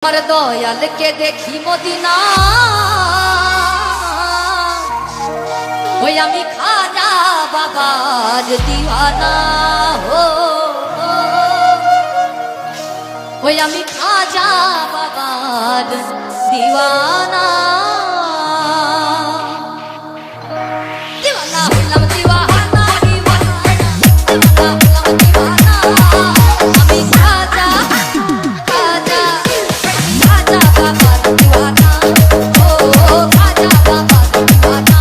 আমার দয়ালকে দেখি মদিনা ওই আমি খাজা বাবার দিওয়ানা হো ওই আমি খাজা বাবার দিওয়ানা দিওয়ানা হলাম দিওয়ানা দিওয়ানা হলাম দিওয়ানা আমি খাজা খাজা খাজা বাবার দিওয়ানা ও খাজা বাবার দিওয়ানা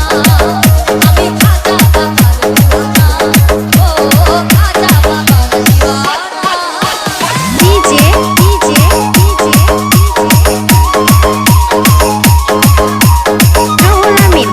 আমি খাজা বাবার দিওয়ানা ও খাজা বাবার দিওয়ানা ডিজে রুহুল আমিন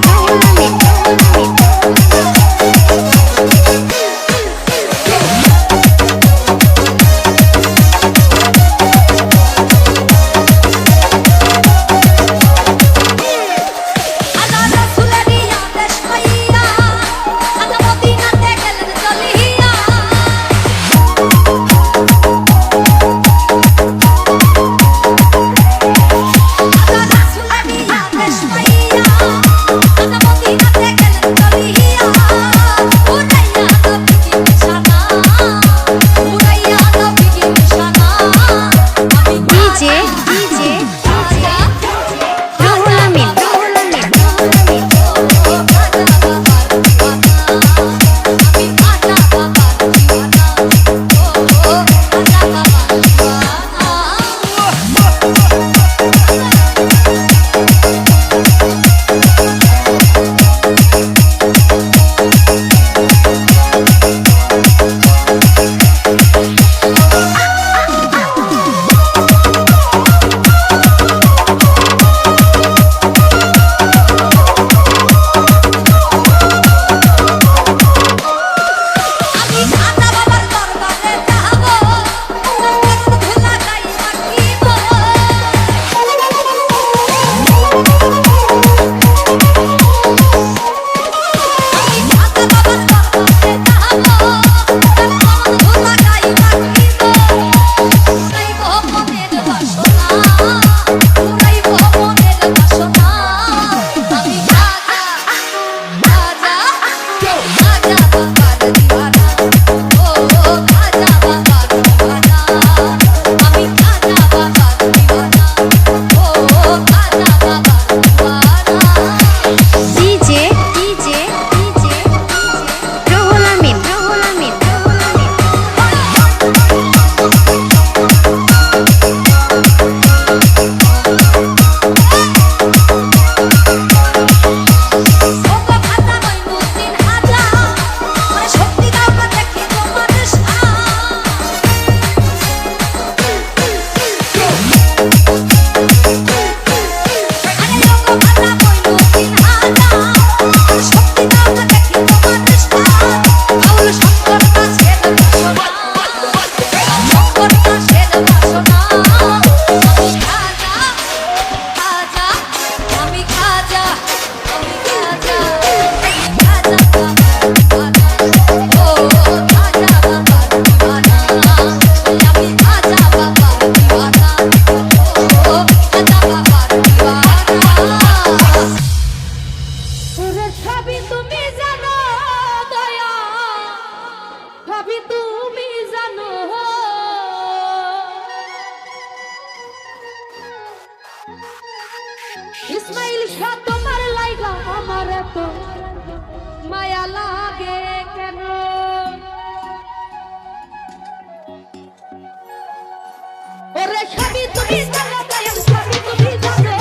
আল্লাহ রাসূলের আদেশ পাইয়া আল্লাহ মদিনাতে গেলেন চলিয়া আল্লাহ রাসূলের আদেশ পাইয়া আল্লাহ মদিনাতে গেলেন চলিয়া উড়াইয়া নবীর নিশানা উড়াইয়া নবীর নিশানা আমি ডিজে খাজা রুহুল আমিন ডিজে রুহুল আমিন সবই তুমি জানো দয়া সবই তুমি জানো ইসমাইল শাহ তোমার লাইগা আমার এত মায়া লাগে কেন ওরে সবই তুমি জানো দয়া সবই তুমি জানো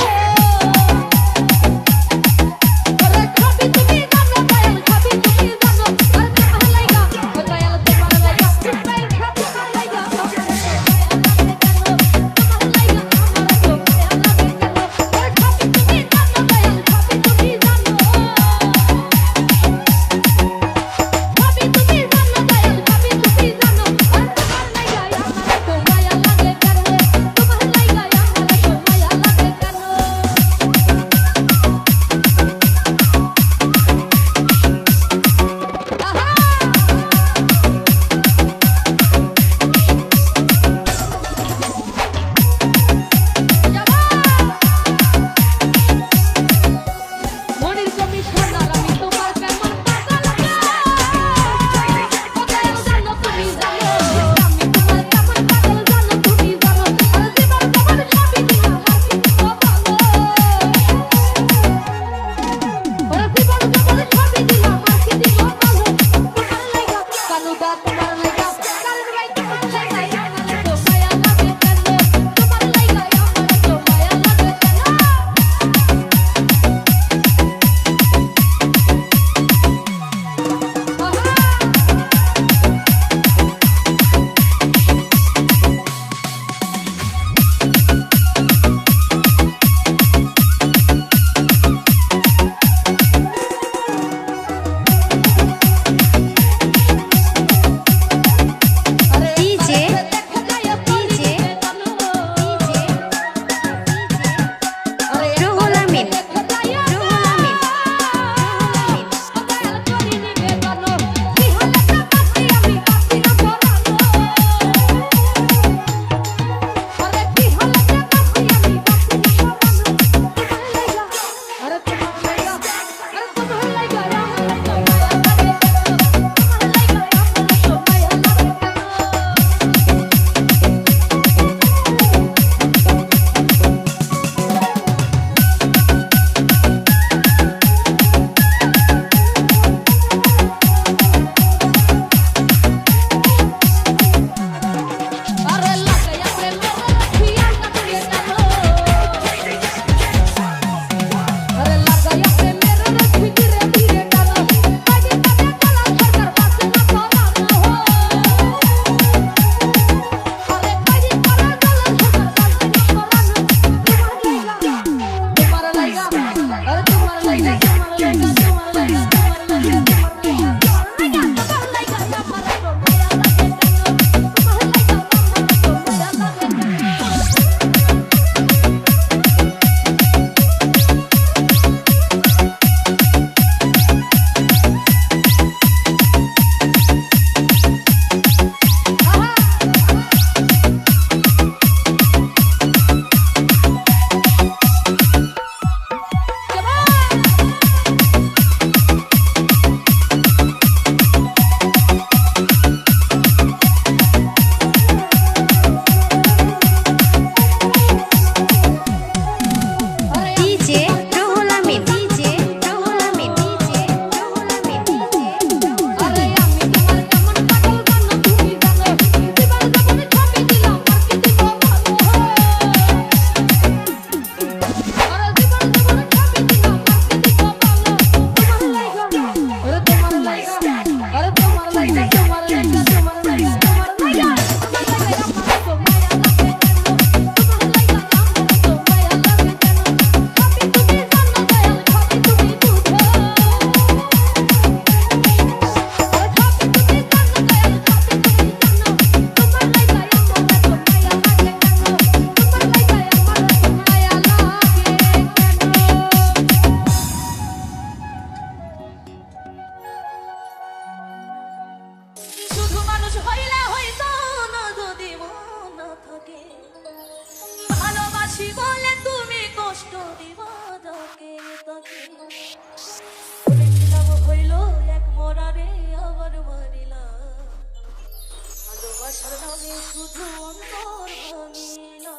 নামে শুধু অন্তর ভাঙিলা।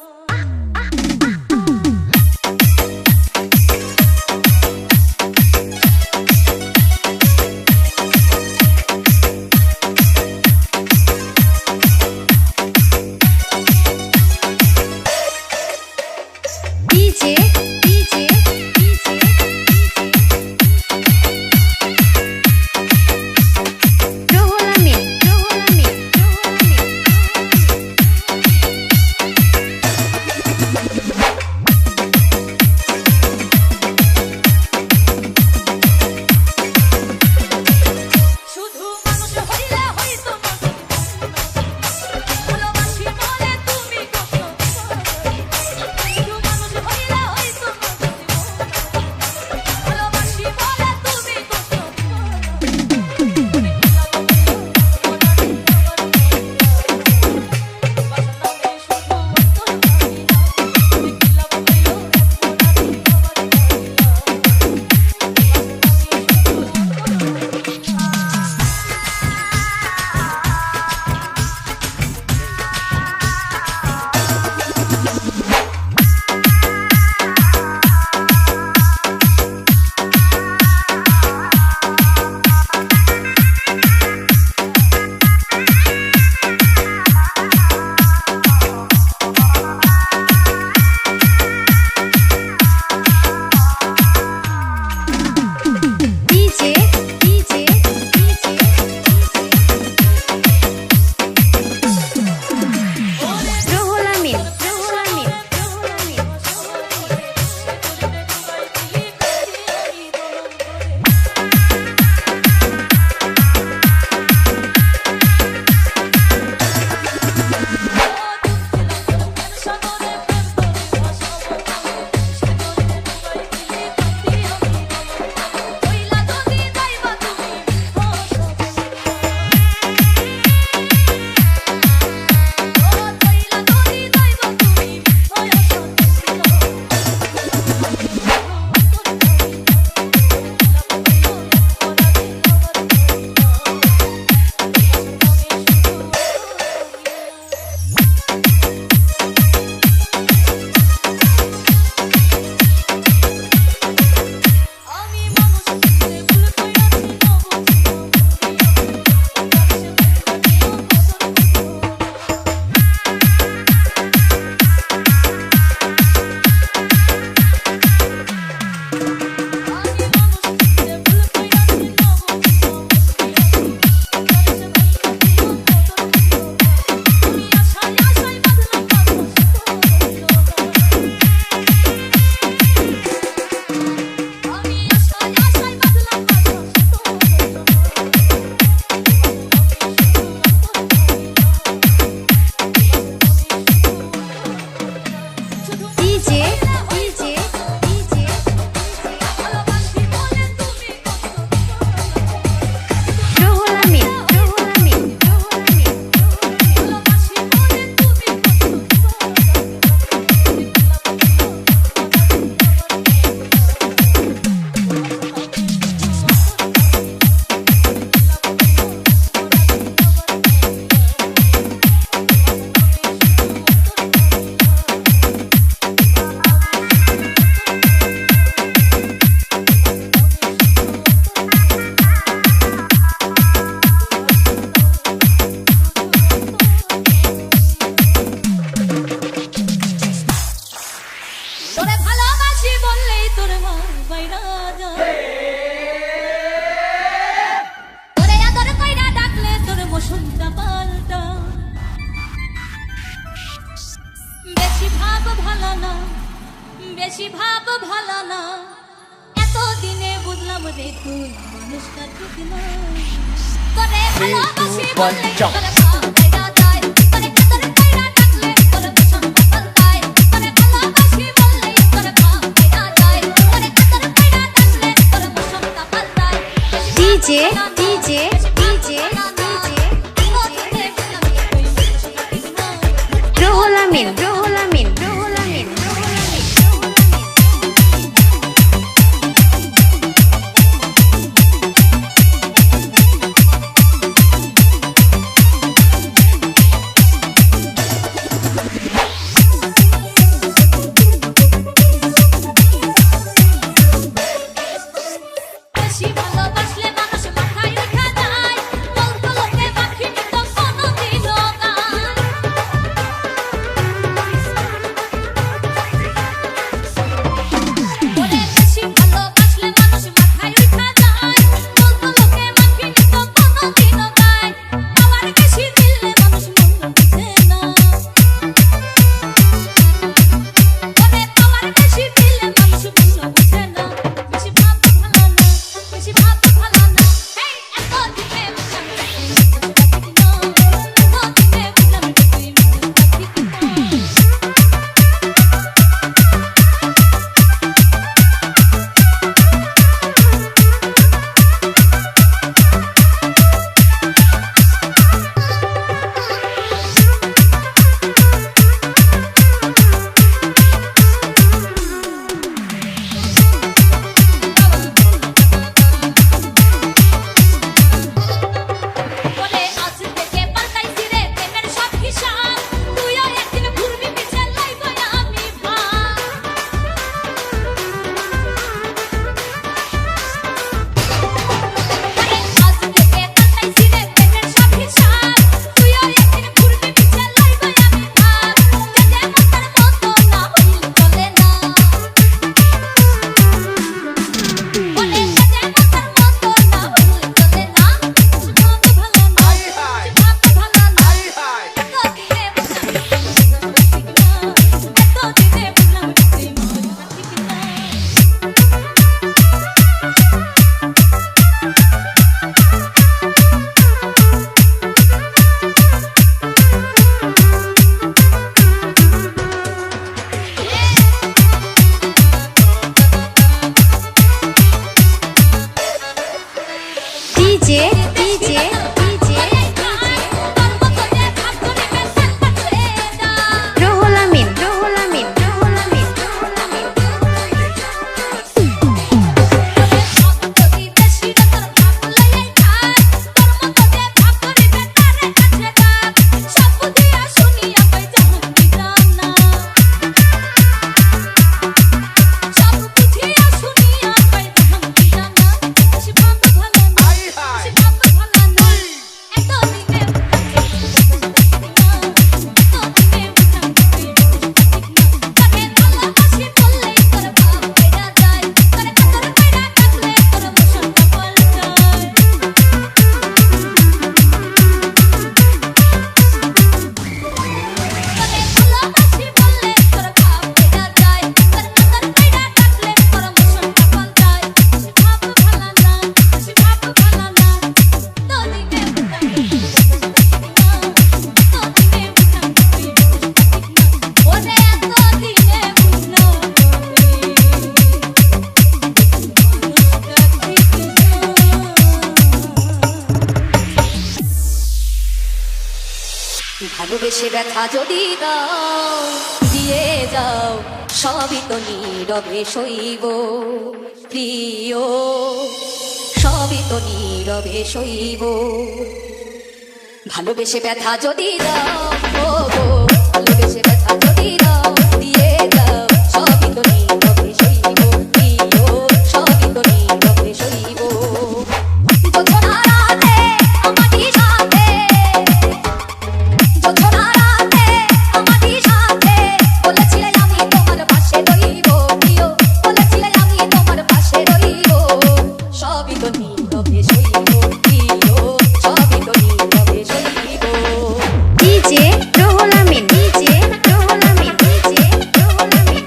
DJ Rohul Amin শুধু মানুষ হইলে হইতো না, ভালোবাসি বলে তুমি কত, শুধু মানুষ হইলে হইতো না, ভালোবাসি বলে তুমি কত, Rohul Amin DJ Rohul Amin তোরে ভালোবাসি বললেই তোর মন বাইরা যায়, তোরে আদর কইরা ডাকলে তোর মৌসুমটা পাল্টা, বেশি ভাব ভালো না, বেশি ভাব ভালো না, এতদিনে বুঝলাম রে তুই মানুষটা ঠিক না, তোরে ভালোবাসি বললেই তোর মন বাইরা যায়, তোরে আদর কইরা ডাকলে তোর মৌসুমটা পাল্টায়, তোরে ভালোবাসি বললেই তোর মন বাইরা যায়, তোরে আদর কইরা ডাকলে তোর মৌসুমটা পাল্টায়, DJ Rohul Amin ভালোবেসে ব্যথা যদি দাও দিয়ে যাও সবই তো নীরবে সইব প্রিয় সবই তো নীরবে সইব ভালোবেসে ব্যথা যদি দাও ও গো ভালোবেসে ব্যথা যদি দাও দিয়ে যাও সবই তো নীরবে সইব প্রিয় সবই তো নীরবে সইব যোছনা রাতে আমারই সাথে যোছনা রাতে আমারই সাথে বলেছিলে আমি তোমার পাশে রইব প্রিয় বলেছিলে আমি তোমার পাশে রইব সবই তো নীরবে সইব প্রিয় সবই তো নীরবে সইব ডিজে রুহুল আমিন ডিজে রুহুল আমিন ডিজে রুহুল আমিন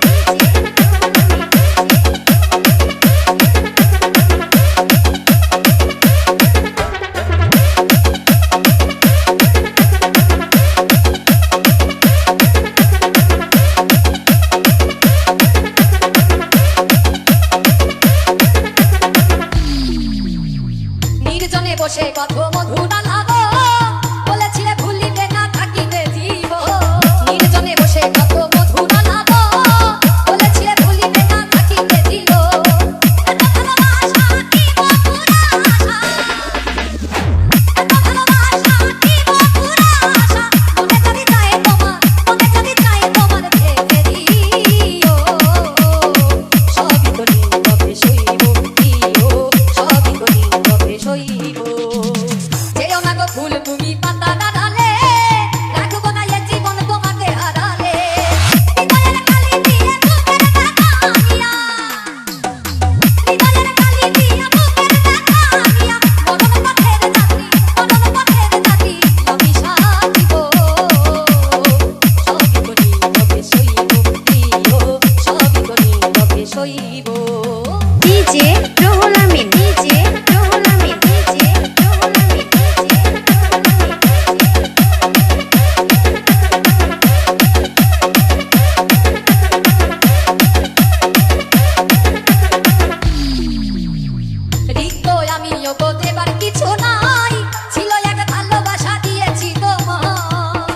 নির্জনে বসে কত মধুর আলাপ বলেছিলে ভুলিবে না থাকিবে জীব নির্জনে বসে কত মধুর আলাপ বলেছিলে ভুলিবে না থাকিবে জীব এত ভালোবাসা কি মধুর আশা এত ভালোবাসা কি মধুর আশা মনে যদি চায় তোমার ভেবে দিও সবই তো নীরবে সইব প্রিয় সবই তো নীরবে সইব যেও না গো ফুল তুমি পাতা না ডালে রাখবো না এ জীবন তোমাকে হারালে হৃদয়ের কালি দিয়ে বুকের দেখানিয়া হৃদয়ের কালি দিয়ে বুকের দেখানিয়া মরণ পথের যাত্রী আমি সাথিব সবই তো নীরবে সইব প্রিয় সবই তো নীরবে সইব ডিজে রুহুল আমিন ডিজে রুহুল আমিন ডিজে রুহুল আমিন রিক্ত আমি ওগো দেবার কিছু নাই ছিল এক ভালোবাসা দিয়েছি তোমার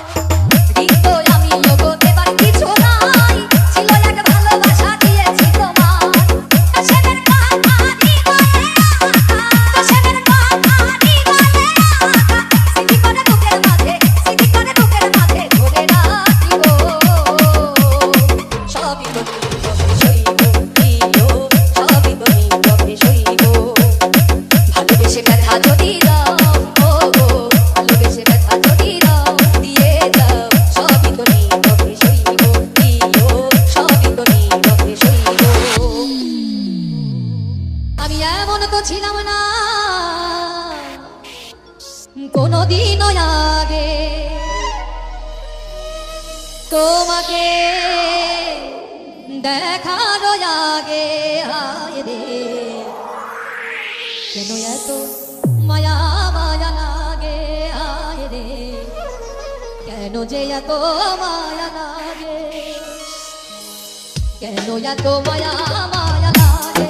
রিক্ত আমি ওগো দেবার কিছু নাই ছিল এক ভালোবাসা দিয়েছি তোমার কাশেমের কথা হৃদয়ে আঁকা কাশেমের কথা হৃদয়ে আঁকা স্মৃতি করে বুকের মাঝে ধরে রাখিব সবই তো নীরবে সইব প্রিয় সবই তো নীরবে সইব ভালোবেসে ব্যথা যদি দাও ও গো ভালোবেসে ব্যথা যদি দাও দিয়ে যাও সবই তো নীরবে সইব প্রিয় সবই তো নীরবে সইব আমি এমন তো ছিলাম না কোনদিনও আগে তোমাকে দেখার আগে হায় রে কেন এত মায়া মায়া লাগে হায় রে কেন যে এত মায়া লাগে কেন এত মায়া মায়া লাগে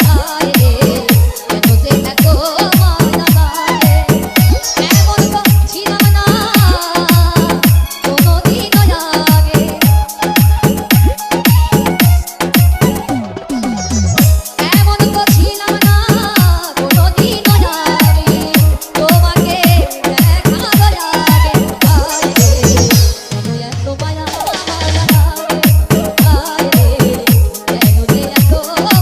হায় রে কেন যে এত মায়া লাগে এমন তো ছিলাম না কোনদিনও আগে এমন তো ছিলাম না কোনদিনও আগে তোমাকে দেখার আগে হায় রে কেন এত মায়া মায়া লাগে হায় রে কেন যে এত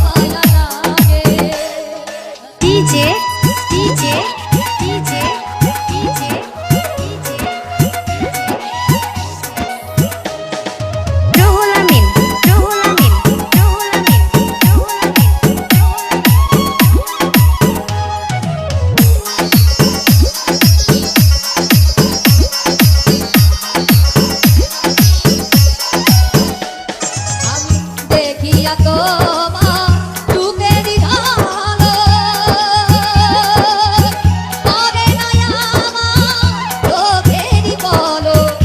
মায়া লাগে DJ DJ DJ DJ Ruhul Amin Ruhul Amin Ruhul Amin Ruhul আমি দেখিয়া তোমার রূপের ঢালো পরে নাই আমার চোখেরই পলক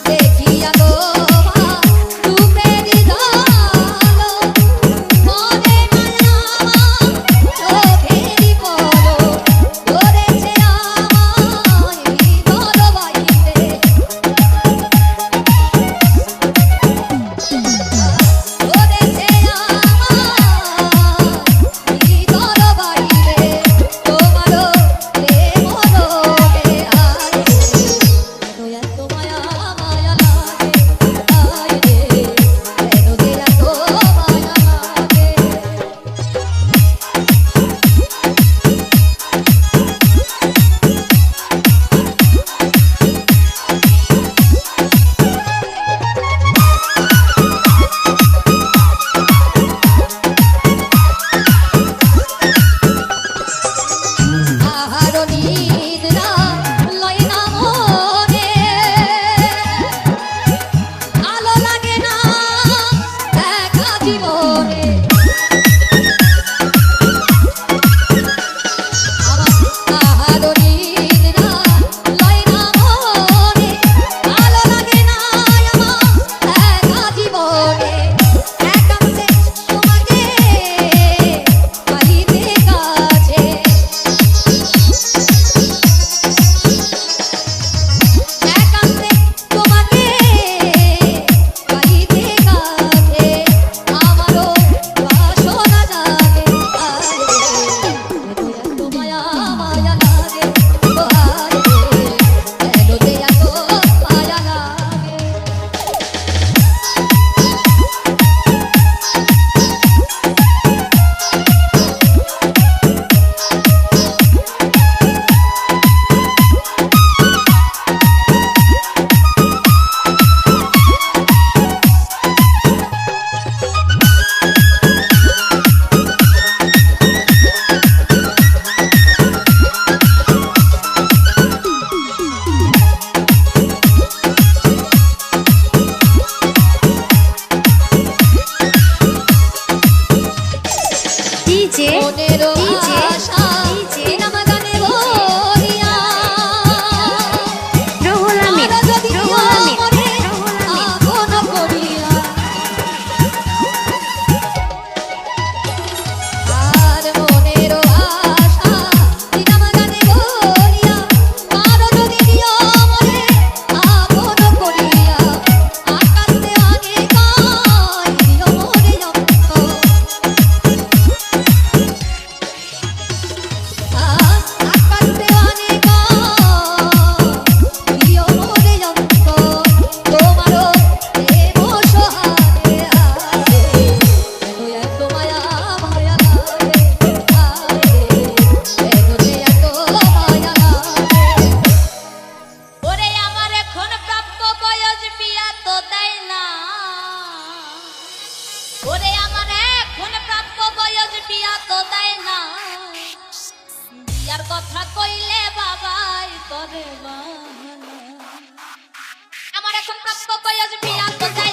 দেখিয়া তোমার রূপের ঢালো পরে নাই আমার চোখেরই পলক বিয়া তো দেয় না বিয়ার কথা কইলে বাবাই করে বাহানা আমার এখন প্রাপ্ত বয়স বিয়া তো দেয়